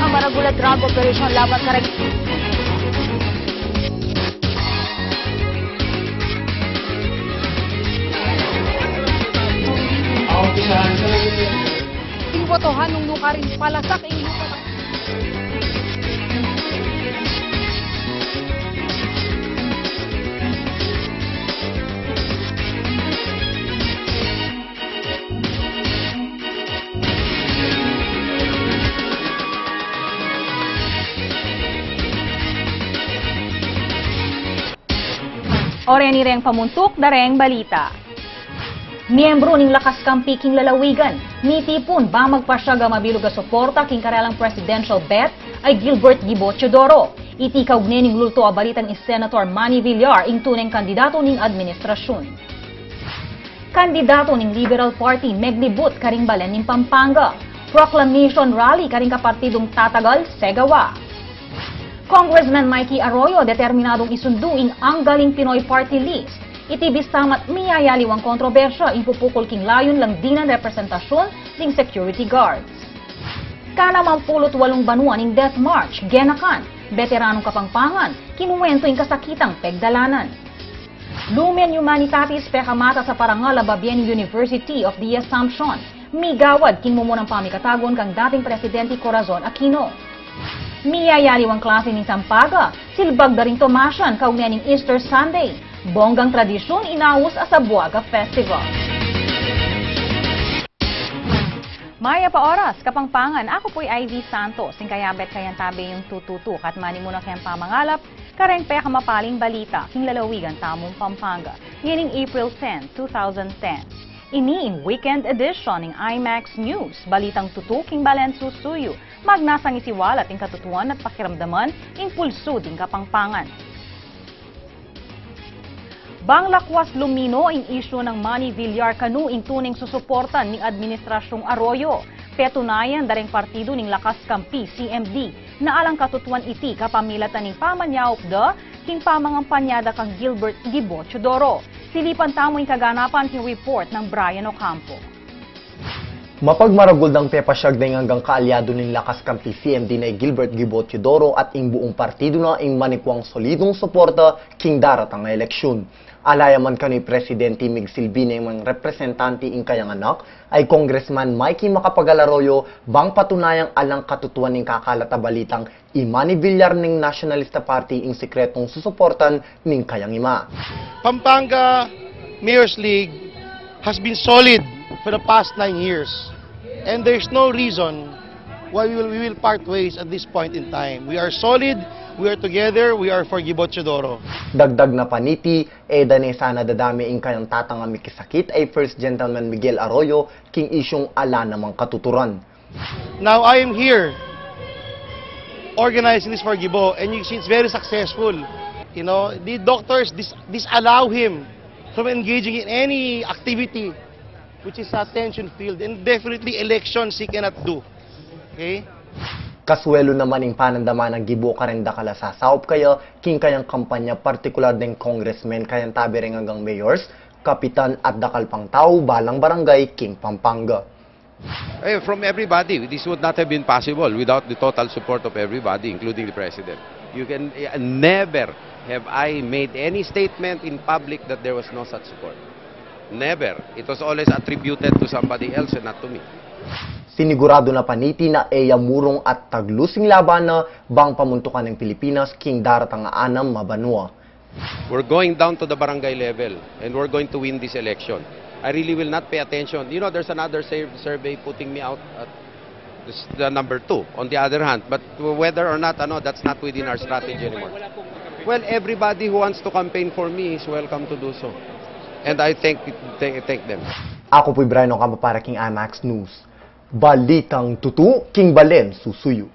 Maragula drug operation laban sa botohan nung luka rin palasak ang lupa. Oreni reng pamuntok, dareng balita. Miyembro ning lakas kampi king lalawigan, mitipon ba magpasyaga mabilog a suporta king karelang presidential bet ay Gilbert Gibo Teodoro. Iti kaugne ning lulto a balitan is Senator Manny Villar ing tuneng kandidato ning administrasyon. Kandidato ning Liberal Party meglibot karing balen ning Pampanga. Proclamation rally karing kapartidong tatagal Segawa. Congressman Mikey Arroyo determinadong isunduin ang galing Pinoy Party List. Itibistamat miyayaliwang kontrobersya impupukol king layon lang dinan representasyon ning security guards. Kanamang 8 banwa ning Death March, genakan, veteranong Kapampangan, kinuwento ing kasakitang pegdalanan. Lumen Humanitatis pekamata sa parangal Babian University of the Assumption, migawad king mumunang pamikatagon kang dating Presidente Corazon Aquino. Miyayaliwang klase ning Sampaga, silbag da ring Tomasyan kaugnay ning Easter Sunday. Bonggang tradisyon inaus sa Buaga Festival. Maya pa oras, Kapampangan, ako po'y Ivy Santos. Singkayabet kayan tabi yung tututuk at mani muna kayang pamangalap, kareng peka mapaling balita, king lalawigan tamong Pampanga. Ngining April 10, 2010. Ini in weekend edition ng IMAX News, balitang tutuk king Balen Susuyo, magnasang isiwalat ing katutuan at pakiramdaman ing pulso ding Kapampangan. Banglakwas lumino ing isyu ng Manny Villar kanu ing tuning susuportan ni Administrasyong Arroyo. Petunayan dareng partido ning Lakas Kampi CMD na alang katutuan iti kapamilatan ning pamanyaop da king pamangampanyada kang Gilbert Gibo Teodoro. Silipan tamo ing kaganapan king report ng Brian Ocampo. Mapagmaragol ng pepasyag na hanggang kaalyado ng Lakas Kampi CMD na Gilbert Gibo Teodoro at ing buong partido na ing manikwang solidong suporta king daratang nga eleksyon. Alayaman kano'y Presidente migsilbi na yung representante ing kayang anak ay Congressman Mikey Arroyo bang patunayang alang katutuan ng kakalatabalitang Manny Villar ng Nationalista Party ing sekretong susuportan ng kayang ima. Pampanga Mayor's League has been solid for the past 9 years. And there's no reason why we will part ways at this point in time. We are solid, we are together, we are for Gibo Teodoro. Dagdag na paniti, dane sana dadami ing kayang tatang mikisakit ay First Gentleman Miguel Arroyo king isyong ala namang katuturan. Now I am here organizing this for Gibo and you see it's very successful. You know, the doctors disallow him from engaging in any activity which is a tension field, and definitely elections he cannot do. Okay? Kaswelo naman ing panandaman ng Gibo karenda kalasasaup kaya king kayang kampanya partikular ng congressman kayang tabi rin hanggang mayors, kapitan at dakal pang tao balang barangay king Pampanga. From everybody, this would not have been possible without the total support of everybody, including the President. You can never have I made any statement in public that there was no such support. Never. It was always attributed to somebody else and not to me. Sinigurado na paniti na murong at taglusing laban na bang pamuntukan ng Pilipinas king daratang anam mabanwa. We're going down to the barangay level and we're going to win this election. I really will not pay attention. You know, there's another survey putting me out at the number 2 on the other hand. But whether or not, that's not within our strategy anymore. Well, everybody who wants to campaign for me is welcome to do so. And I thank them. Ako po'y Brian Ocampo para king IMAX News. Balitang tutu, king Balen Susuyo.